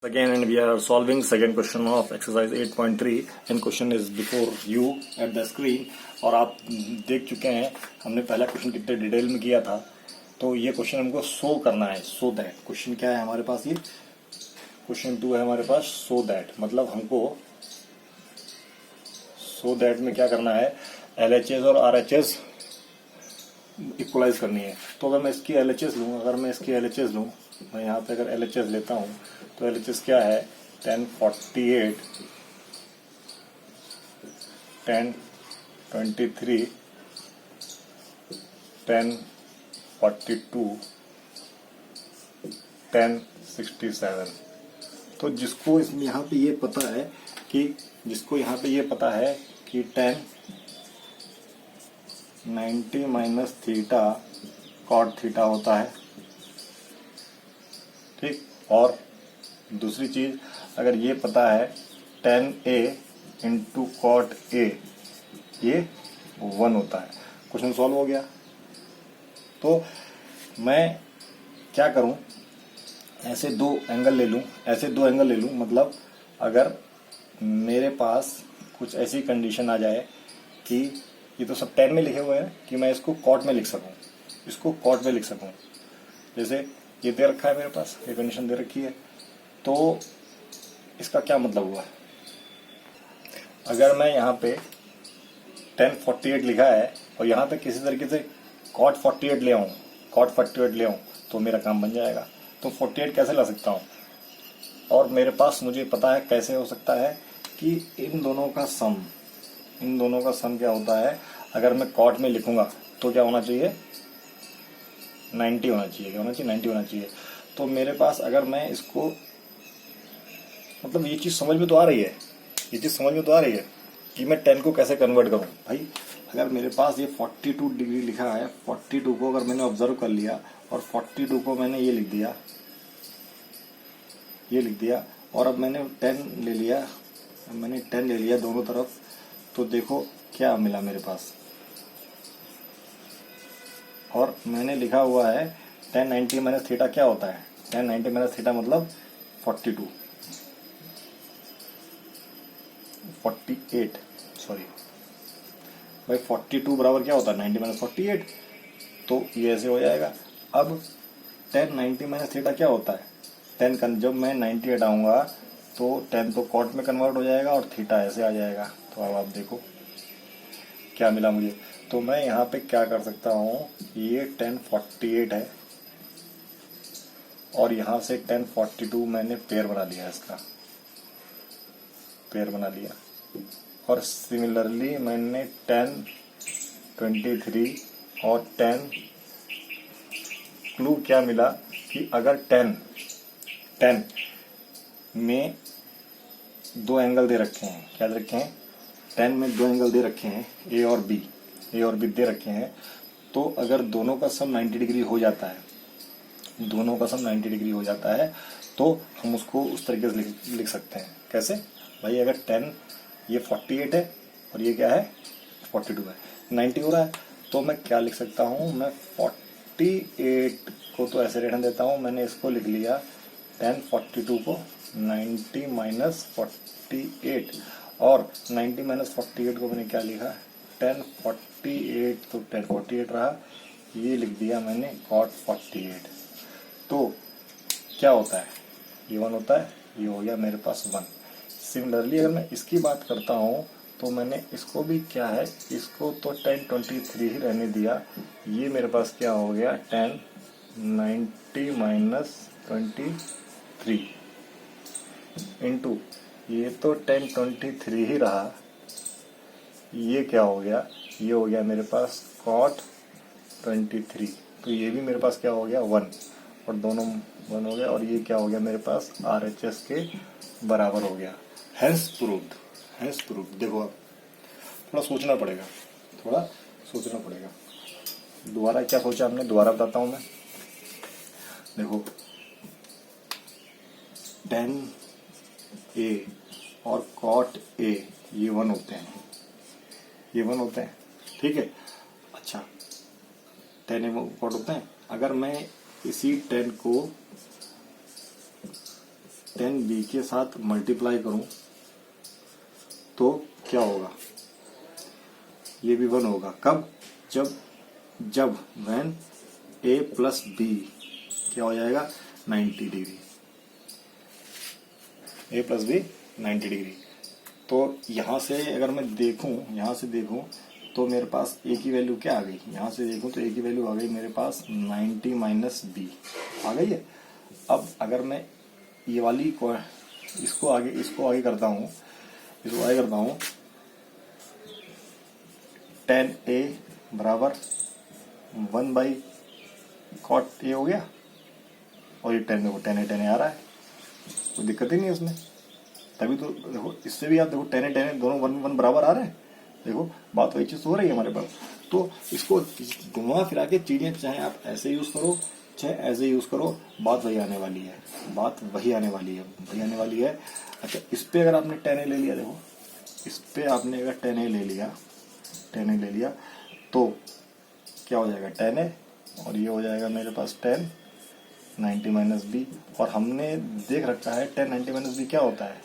Again, and we are solving second question of exercise 8.3 and question is before you at the screen। और आप देख चुके हैं हमने पहला क्वेश्चन कितने डिटेल में किया था। तो ये क्वेश्चन हमको सो करना है। सो दैट क्वेश्चन क्या है हमारे पास, ये क्वेश्चन 2 है हमारे पास। सो दैट मतलब हमको सो दैट में क्या करना है, LHS और RHS इक्वलाइज करनी है। तो अगर मैं इसकी LHS लूँ, मैं यहाँ पे अगर LHS लेता हूँ तो LHS क्या है 1048, 1023, 1042, 1067। तो जिसको इसमें यहाँ पे ये पता है कि 1090 माइनस थीटा कॉट थीटा होता है, ठीक। और दूसरी चीज अगर ये पता है 10A इंटू कॉट A ये 1 होता है। क्वेश्चन सॉल्व हो गया। तो मैं क्या करूं, ऐसे दो एंगल ले लूं, मतलब अगर मेरे पास कुछ ऐसी कंडीशन आ जाए कि ये तो सब 10 में लिखे हुए हैं कि मैं इसको कॉट में लिख सकूं, जैसे ये दे रखा है मेरे पास, ये कंडीशन दे रखी है। तो इसका क्या मतलब हुआ, अगर मैं यहाँ पे 1048 लिखा है और यहाँ पे किसी तरीके से कॉट 48 ले आऊँ तो मेरा काम बन जाएगा। तो 48 कैसे ला सकता हूँ, और मेरे पास मुझे पता है कैसे हो सकता है कि इन दोनों का सम क्या होता है। अगर मैं कॉट में लिखूंगा तो क्या होना चाहिए, 90 होना चाहिए। क्या होना चाहिए, 90 होना चाहिए। तो मेरे पास अगर मैं इसको, मतलब ये चीज़ समझ में तो आ रही है कि मैं 10 को कैसे कन्वर्ट करूं। भाई अगर मेरे पास ये 42 डिग्री लिखा है, 42 को अगर मैंने ऑब्जर्व कर लिया और 42 को मैंने ये लिख दिया और अब मैंने 10 ले लिया दोनों तरफ, तो देखो क्या मिला मेरे पास। और मैंने लिखा हुआ है 1090 माइनस थीटा क्या होता है, 1090 माइनस थीटा मतलब 48 सॉरी भाई 42 बराबर क्या होता है 90 माइनस 48। तो ये ऐसे हो जाएगा। अब 1090 माइनस थीटा क्या होता है, 10 जब मैं 90 हटाऊंगा तो 10 तो कॉट में कन्वर्ट हो जाएगा और थीटा ऐसे आ जाएगा। तो अब आप देखो क्या मिला मुझे। तो मैं यहाँ पे क्या कर सकता हूँ, ये 1048 है और यहाँ से 1042 मैंने पेयर बना लिया, इसका पेयर बना लिया। और सिमिलरली मैंने 1023 और 10 क्लू क्या मिला कि अगर 10 में दो एंगल दे रखे हैं, क्या दे रखे हैं, 10 में दो एंगल दे रखे हैं ए और बी दे रखे हैं। तो अगर दोनों का सम 90 डिग्री हो जाता है, तो हम उसको उस तरीके से लिख सकते हैं। कैसे भाई, अगर 10 ये 48 है और ये क्या है 42 है, 90 हो रहा है, तो मैं क्या लिख सकता हूँ, मैं 48 को तो ऐसे रहने देता हूँ, मैंने इसको लिख लिया 1042 को 90 माइनस 48 और 90 माइनस 48 को मैंने क्या लिखा 1048, तो 1048 रहा, ये लिख दिया मैंने कॉट 48। तो क्या होता है, ये 1 होता है, ये हो गया मेरे पास 1। सिमिलरली अगर मैं इसकी बात करता हूँ तो मैंने इसको भी क्या है, इसको तो 1023 ही रहने दिया, ये मेरे पास क्या हो गया 1090 माइनस 23 इंटू ये तो 1023 ही रहा, ये क्या हो गया, ये हो गया मेरे पास कॉट 23। तो ये भी मेरे पास क्या हो गया 1 और दोनों 1 हो गया, और ये क्या हो गया मेरे पास RHS के बराबर हो गया। Hence proved. देखो अब थोड़ा सोचना पड़ेगा। दोबारा क्या सोचा हमने, दोबारा बताता हूं मैं। देखो 10A और कॉट A ये 1 होते हैं, ठीक है। अच्छा 10A कॉट होते हैं। अगर मैं इसी 10 को टेन बी के साथ मल्टीप्लाई करूं तो क्या होगा, ये भी 1 होगा। कब, जब when a प्लस बी क्या हो जाएगा 90 degree, a plus B 90 degree. तो यहाँ से अगर मैं देखूं, यहाँ से देखूं तो मेरे पास a की वैल्यू क्या आ गई, यहाँ से देखूं तो a की वैल्यू आ गई मेरे पास 90 माइनस बी आ गई है। अब अगर मैं ये वाली को इसको आगे करता हूँ, टेन ए बराबर 1/cot ए हो गया, और ये टेन ए आ रहा है, कोई दिक्कत ही नहीं है उसमें। तभी तो देखो इससे भी आप देखो टेन ए दोनों 1 बराबर आ रहे हैं। देखो बात वही चीज हो रही है हमारे पास। तो इसको घुमा फिरा के चीजें चाहे आप ऐसे यूज करो चाहे ऐसे यूज करो, बात वही आने वाली है। अच्छा, इस पे अगर आपने टेन ए ले लिया, देखो इस पे आपने अगर टेन ए ले लिया तो क्या हो जाएगा टेन ए, और ये हो जाएगा मेरे पास 90 माइनस बी। और हमने देख रखा है 90 माइनस बी क्या होता है,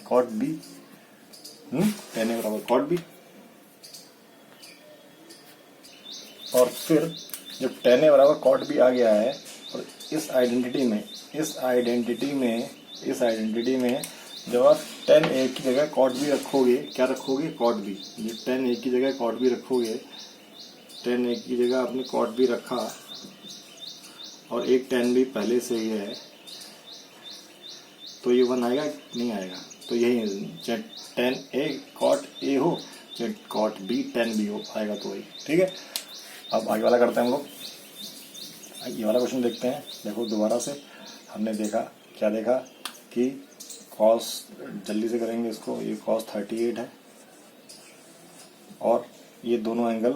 कॉट बी, 10 ए बराबर कॉट बी। और फिर जब 10 ए बराबर कॉट बी आ गया है, और इस आइडेंटिटी में जब आप 10 ए की जगह कॉट बी रखोगे, क्या रखोगे कॉट बी, ये 10 ए की जगह कॉट बी रखोगे, 10 ए की जगह आपने कॉट बी रखा और एक 10 बी पहले से ही है, तो ये 1 आएगा नहीं आएगा। तो यही चाहे 10 ए कॉट ए हो चाहे कॉट बी 10 बी हो, आएगा तो वही। ठीक है, अब आगे वाला करते हैं हम लोग। ये वाला क्वेश्चन देखते हैं। देखो दोबारा से हमने क्या देखा कि कॉस, जल्दी से करेंगे इसको, ये कॉस 38 है और ये दोनों एंगल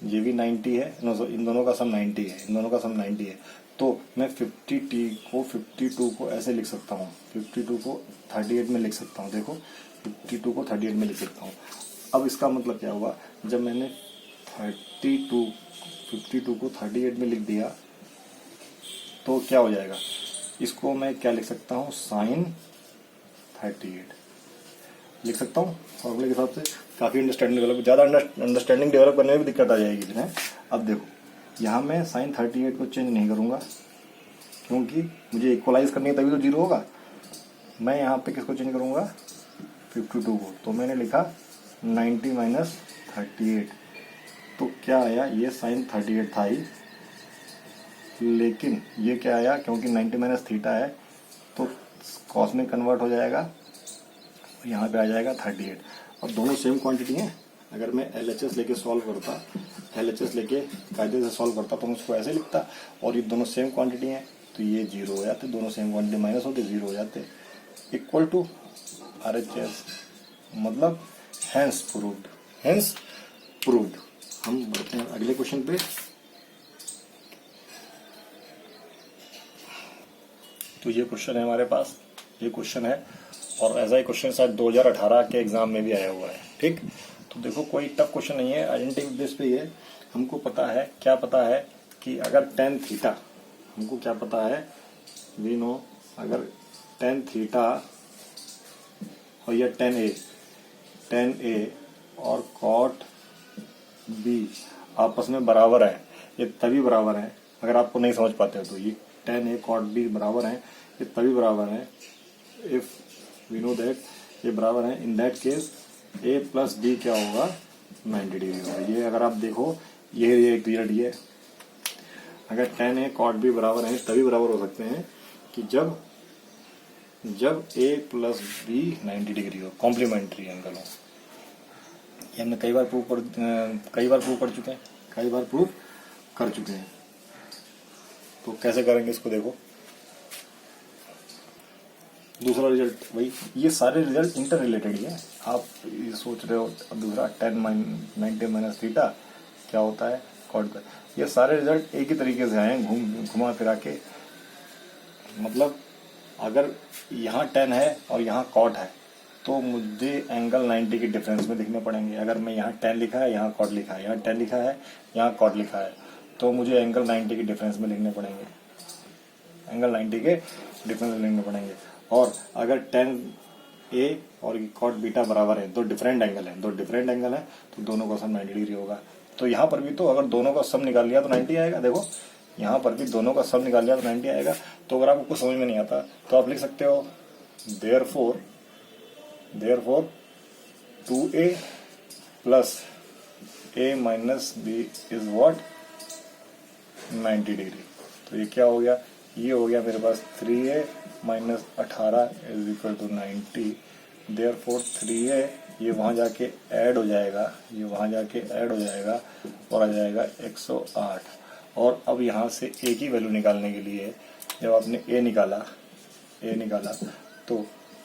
ये भी 90 है, इन दोनों का सम 90 है। तो मैं 52 को ऐसे लिख सकता हूँ, 52 को 38 में लिख सकता हूँ। देखो 52 को 38 में लिख सकता हूँ। अब इसका मतलब क्या हुआ, जब मैंने 52 को 38 में लिख दिया तो क्या हो जाएगा, इसको मैं क्या लिख सकता हूँ, साइन 38 लिख सकता हूँ फॉर्मूले के हिसाब से। काफ़ी अंडरस्टैंडिंग डेवलप करने में भी दिक्कत आ जाएगी फिर है। अब देखो यहाँ मैं साइन 38 को चेंज नहीं करूँगा क्योंकि मुझे इक्वलाइज करनी है, तभी तो 0 होगा। मैं यहाँ पे किसको चेंज करूँगा, 52 को। तो मैंने लिखा 90 माइनस 38, तो क्या आया, ये साइन 38 था ही, लेकिन ये क्या आया, क्योंकि 90 माइनस थीटा है तो कॉस में कन्वर्ट हो जाएगा, यहाँ पे आ जाएगा 38। और दोनों सेम क्वांटिटी हैं। अगर मैं LHS लेके सॉल्व करता, LHS लेके कायदे से सॉल्व करता तो मैं उसको ऐसे लिखता, और ये दोनों सेम क्वांटिटी हैं तो ये 0 हो जाते, दोनों सेम क्वांटिटी माइनस होते 0 हो जाते, इक्वल टू RHS, मतलब हेंस प्रूव्ड। हम बढ़ते हैं अगले क्वेश्चन पे। तो ये क्वेश्चन है हमारे पास, ये क्वेश्चन है, और ऐसा ही क्वेश्चन शायद 2018 के एग्जाम में भी आया हुआ है। ठीक, तो देखो कोई टफ क्वेश्चन नहीं है, आइडेंटिटी बेस पे ये हमको पता है, क्या पता है कि अगर tan थीटा, हमको क्या पता है, वी नो, अगर tan थीटा और या tan a और cot b आपस में बराबर है, ये तभी बराबर है, अगर आपको नहीं समझ पाते हो तो ये tan a cot b बराबर है, ये तभी बराबर है इफ वी नो दैट ये बराबर है। In that case a plus b क्या होगा, 90 डिग्री होगा। ये अगर आप देखो ये रिजल्ट, ये अगर tan a cot b बराबर है तभी बराबर हो सकते हैं कि जब a प्लस b 90 डिग्री हो, कॉम्प्लीमेंट्री एंगल हो। ये हमने कई बार प्रूव कर चुके हैं। तो कैसे करेंगे इसको, देखो दूसरा रिजल्ट वही, ये सारे रिजल्ट इंटर रिलेटेड ही है। आप ये सोच रहे हो अब दूसरा 90 माइनस थीटा क्या होता है, कॉट का, ये सारे रिजल्ट एक ही तरीके से आए, घुमा फिरा के। मतलब अगर यहाँ 10 है और यहाँ कॉट है तो मुझे एंगल 90 के डिफरेंस में दिखने पड़ेंगे। अगर मैं यहाँ 10 लिखा है, यहाँ कॉट लिखा है, यहाँ 10 लिखा है, यहाँ कॉट लिखा है, तो मुझे एंगल 90 के डिफरेंस में लिखने पड़ेंगे, एंगल 90 के डिफरेंस में लिखने पड़ेंगे। और अगर tan A और cot बीटा बराबर है, दो डिफरेंट एंगल है, तो दोनों का सम 90 डिग्री होगा। तो यहाँ पर भी तो अगर दोनों का सम निकाल लिया तो 90 आएगा। देखो यहाँ पर भी दोनों का सम निकाल लिया तो 90 आएगा। तो अगर आपको कुछ समझ में नहीं आता तो आप लिख सकते हो therefore 2A plus A minus B is what 90 degree. तो ये क्या हो गया, ये हो गया मेरे पास 3A minus 18 is equal to 90। Therefore 3A ये वहाँ जाके ऐड हो जाएगा, और आ जाएगा 108। और अब यहाँ से A की वैल्यू निकालने के लिए जब आपने A निकाला तो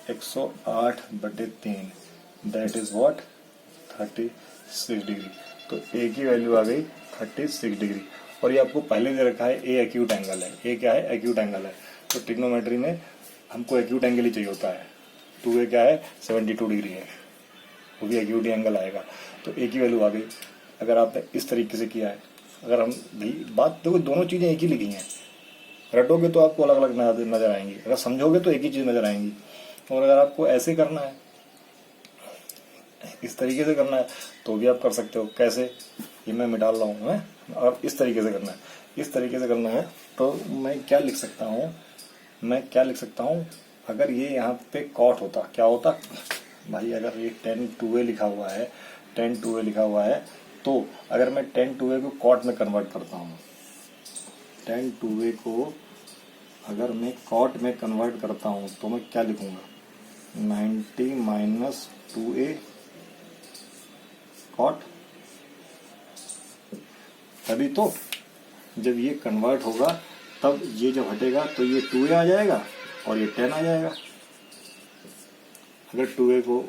108/3 दैट इज व्हाट 36 डिग्री। तो A की वैल्यू आ गई 36 डिग्री। और ये आपको पहले दे रखा है A एक्यूट एंगल है। A क्या है, एक्यूट एंगल है। तो ट्रिग्नोमेट्री में हमको एक्यूट एंगल ही चाहिए होता है। 2A क्या है, 72 डिग्री है, वो भी एक्यूट एंगल आएगा। तो A की वैल्यू आ गई। अगर आपने इस तरीके से किया है, अगर हम भी बात देखो, दोनों चीज़ें एक ही लिखी हैं, रटोगे तो आपको अलग अलग नजर आएंगी, अगर समझोगे तो एक ही चीज़ नजर आएंगी। और अगर आपको ऐसे करना है, इस तरीके से करना है, तो भी आप कर सकते हो। कैसे, ये मैं मिटा रहा हूँ मैं। और इस तरीके से करना है, तो मैं क्या लिख सकता हूँ, अगर ये यहाँ पे कॉट होता, क्या होता भाई, अगर ये tan 2A लिखा हुआ है, तो अगर मैं tan 2A को कॉट में कन्वर्ट करता हूँ, tan 2A को अगर मैं कॉट में कन्वर्ट करता हूँ तो मैं क्या लिखूंगा, 90 माइनस 2A कॉट। तभी तो जब ये कन्वर्ट होगा तब ये जब हटेगा तो ये 2A आ जाएगा और ये 10 आ जाएगा। अगर 2A को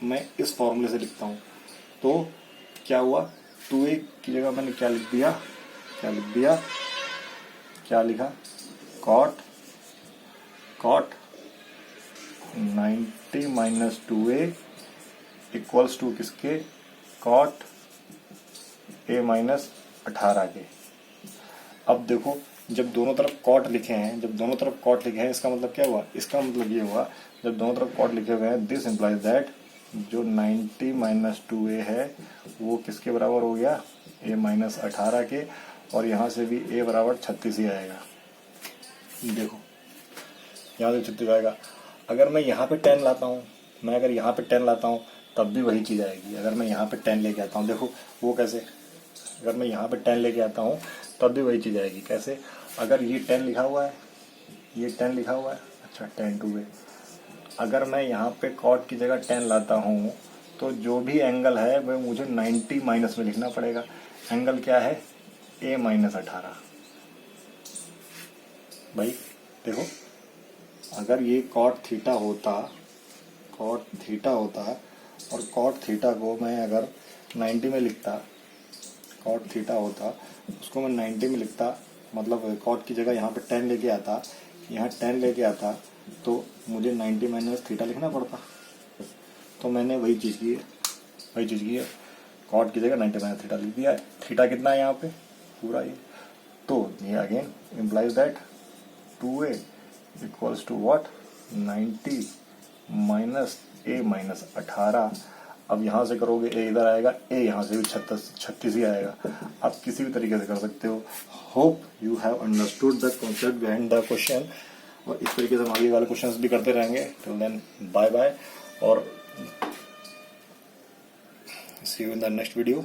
मैं इस फॉर्मूले से लिखता हूँ तो क्या हुआ, 2A की जगह मैंने क्या लिख लिखा, cot 90 minus 2A equals to किसके, कॉट A माइनस 18 के। अब देखो, जब दोनों तरफ कॉट लिखे हैं, इसका मतलब क्या हुआ, इसका मतलब ये हुआ, जब दोनों तरफ कॉट लिखे हुए हैं, दिस इम्प्लाइज दैट जो 90 माइनस 2A है वो किसके बराबर हो गया, A माइनस 18 के। और यहाँ से भी A बराबर 36 ही आएगा। देखो यहाँ से 36 आएगा। अगर मैं यहाँ पे 10 लाता हूँ, तब भी वही चीज़ आएगी। अगर मैं यहाँ पे 10 लेके आता हूँ, देखो वो कैसे, अगर मैं यहाँ पे 10 लेके आता हूँ तब भी वही चीज़ आएगी। कैसे, अगर ये 10 लिखा हुआ है, अच्छा tan 2A, अगर मैं यहाँ पे कॉट की जगह 10 लाता हूँ तो जो भी एंगल है वह मुझे 90 माइनस में लिखना पड़ेगा। एंगल क्या है, A माइनस 18। भाई देखो, अगर ये कॉट थीटा होता और कॉट थीटा को मैं अगर 90 में लिखता, उसको मैं 90 में लिखता, मतलब कॉट की जगह यहाँ पे 10 लेके आता, तो मुझे 90 माइनस थीटा लिखना पड़ता। तो मैंने वही चीज़ की है, कॉट की जगह 90 माइनस थीटा लिख दिया है। थीटा कितना है यहाँ पे, पूरा ये। तो ये again implies that 2A equals to what, 90 minus A minus 18। अब यहाँ से करोगे A इधर आएगा, A यहाँ से भी 36 ही आएगा। आप किसी भी तरीके से कर सकते हो। Hope you have understood the concept behind the question. और इस तरीके से हम आगे वाले क्वेश्चंस भी करते रहेंगे। टिल देन बाय बाय और see you in the next video.